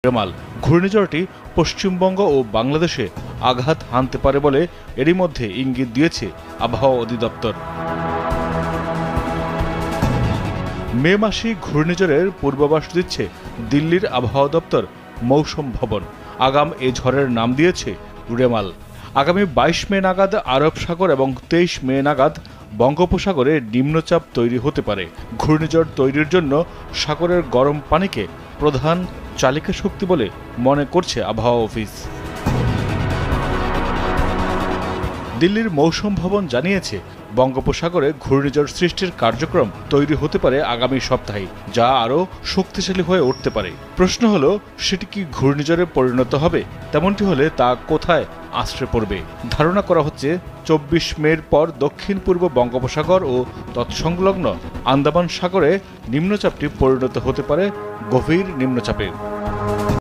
রেমাল ঘূর্ণিঝড়টি পশ্চিমবঙ্গ ও বাংলাদেশে আঘাত হানতে পারে বলে এরই মধ্যে ইঙ্গিত দিয়েছে আবহাওয়া অধিদপ্তর। মে মাসে ঘূর্ণিঝড়ের পূর্বাভাস দিচ্ছে দিল্লির আবহাওয়া দপ্তর মৌসুম ভবন। আগাম এ ঝড়ের নাম দিয়েছে রেমাল। আগামী 22 মে নাগাদ আরব সাগর এবং 23 মে নাগাদ বঙ্গোপসাগরে নিম্নচাপ তৈরি হতে পারে। ঘূর্ণিঝড় তৈরির জন্য সাগরের গরম পানিকে প্রধান চালিকা শক্তি বলে মনে করছে আবহাওয়া অফিস। দিল্লির মৌসুম ভবন জানিয়েছে, বঙ্গোপসাগরে ঘূর্ণিঝড় সৃষ্টির কার্যক্রম তৈরি হতে পারে আগামী সপ্তাহে, যা আরও শক্তিশালী হয়ে উঠতে পারে। প্রশ্ন হলো, সেটি কি ঘূর্ণিঝড়ে পরিণত হবে? তেমনটি হলে তা কোথায় আছড়ে পড়বে? ধারণা করা হচ্ছে 24 মের পর দক্ষিণ পূর্ব বঙ্গোপসাগর ও তৎসংলগ্ন আন্দামান সাগরে নিম্নচাপটি পরিণত হতে পারে গভীর নিম্নচাপে।